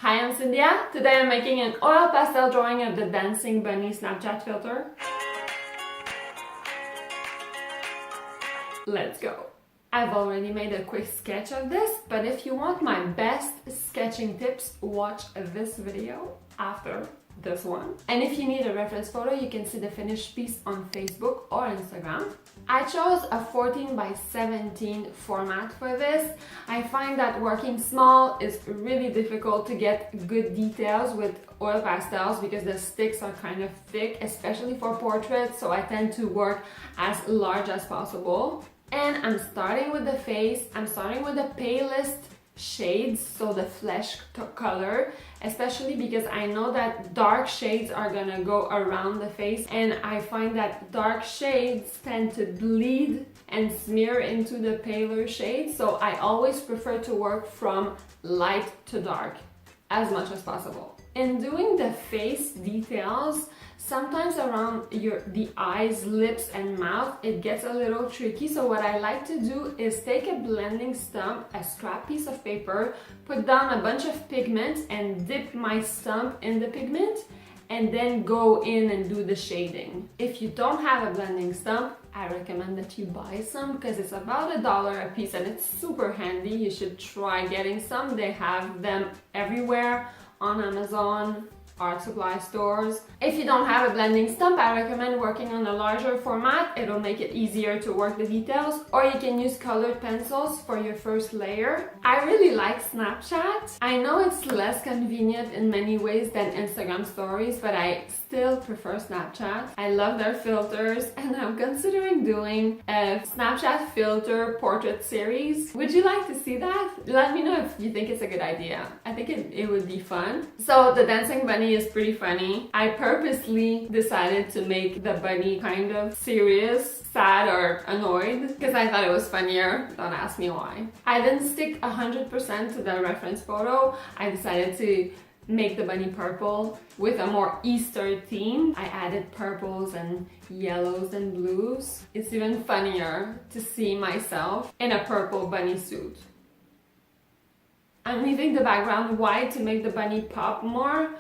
Hi, I'm Syndia. Today I'm making an oil pastel drawing of the dancing bunny Snapchat filter. Let's go. I've already made a quick sketch of this, but if you want my best sketching tips, watch this video after this one. And if you need a reference photo, you can see the finished piece on Facebook or Instagram. I chose a 14 by 17 format for this. I find that working small is really difficult to get good details with oil pastels because the sticks are kind of thick, especially for portraits, so I tend to work as large as possible. And I'm starting with the face. I'm starting with the palest shades, so the flesh color, especially because I know that dark shades are gonna go around the face, and I find that dark shades tend to bleed and smear into the paler shades, so I always prefer to work from light to dark as much as possible. In doing the face details, sometimes around the eyes, lips and mouth, it gets a little tricky. So what I like to do is take a blending stump, a scrap piece of paper, put down a bunch of pigment and dip my stump in the pigment and then go in and do the shading. If you don't have a blending stump, I recommend that you buy some because it's about $1 a piece and it's super handy. You should try getting some. They have them everywhere on Amazon, art supply stores. If you don't have a blending stump, I recommend working on a larger format. It'll make it easier to work the details, or you can use colored pencils for your first layer. I really like Snapchat. I know it's less convenient in many ways than Instagram stories, but I still prefer Snapchat. I love their filters and I'm considering doing a Snapchat filter portrait series. Would you like to see that? Let me know if you think it's a good idea. I think it would be fun. So the dancing bunny is pretty funny. I purposely decided to make the bunny kind of serious, sad or annoyed because I thought it was funnier. Don't ask me why. I didn't stick 100% to the reference photo. I decided to make the bunny purple with a more Easter theme. I added purples and yellows and blues. It's even funnier to see myself in a purple bunny suit. I'm leaving the background white to make the bunny pop more,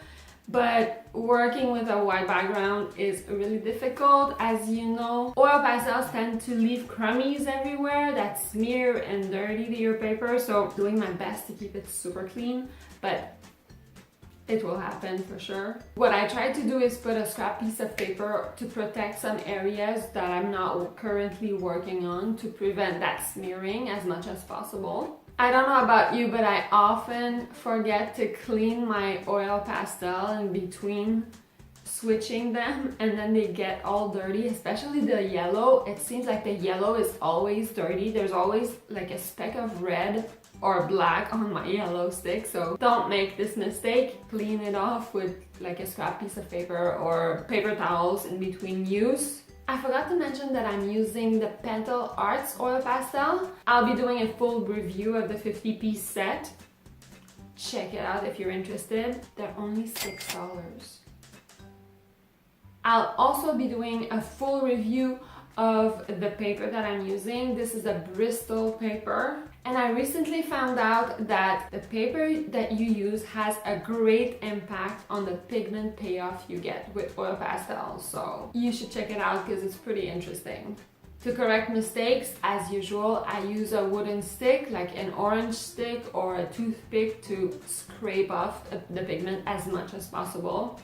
but working with a white background is really difficult. As you know, oil pastels tend to leave crummies everywhere that smear and dirty to your paper, so doing my best to keep it super clean, but it will happen for sure. What I try to do is put a scrap piece of paper to protect some areas that I'm not currently working on to prevent that smearing as much as possible. I don't know about you, but I often forget to clean my oil pastel in between switching them, and then they get all dirty, especially the yellow. It seems like the yellow is always dirty. There's always like a speck of red or black on my yellow stick, so don't make this mistake. Clean it off with like a scrap piece of paper or paper towels in between use. I forgot to mention that I'm using the Pentel Arts oil pastel. I'll be doing a full review of the 50-piece set. Check it out if you're interested. They're only $6. I'll also be doing a full review of the paper that I'm using. This is a Bristol paper. And I recently found out that the paper that you use has a great impact on the pigment payoff you get with oil pastels. So you should check it out because it's pretty interesting. To correct mistakes, as usual, I use a wooden stick, like an orange stick or a toothpick, to scrape off the pigment as much as possible.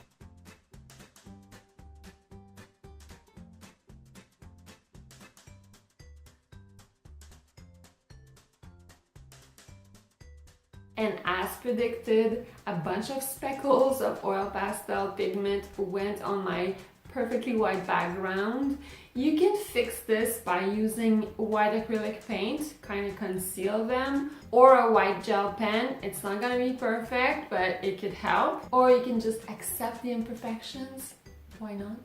And as predicted, a bunch of speckles of oil pastel pigment went on my perfectly white background. You can fix this by using white acrylic paint, kind of conceal them, or a white gel pen. It's not gonna be perfect, but it could help. Or you can just accept the imperfections. Why not?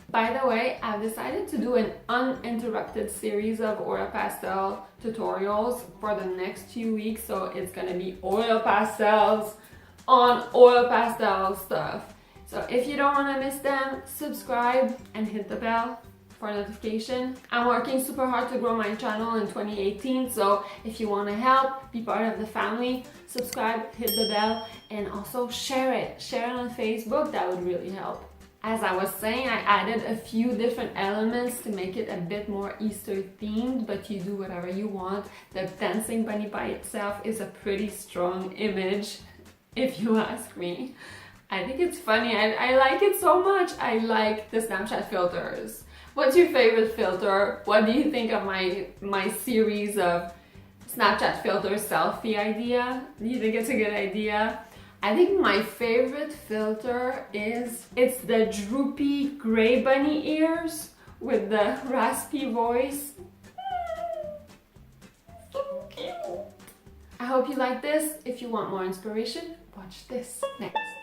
By the way, I've decided to do an uninterrupted series of oil pastel tutorials for the next few weeks, so it's gonna be oil pastels on oil pastel stuff. So if you don't want to miss them, subscribe and hit the bell. for notification. I'm working super hard to grow my channel in 2018, so if you want to help, be part of the family, subscribe, hit the bell, and also share it. Share it on Facebook, that would really help. As I was saying, I added a few different elements to make it a bit more Easter themed, but you do whatever you want. The dancing bunny by itself is a pretty strong image, if you ask me. I think it's funny. I like it so much. I like the Snapchat filters. What's your favorite filter? What do you think of my series of Snapchat filter selfie idea? Do you think it's a good idea? I think my favorite filter it's the droopy gray bunny ears with the raspy voice. So cute. I hope you like this. If you want more inspiration, watch this next.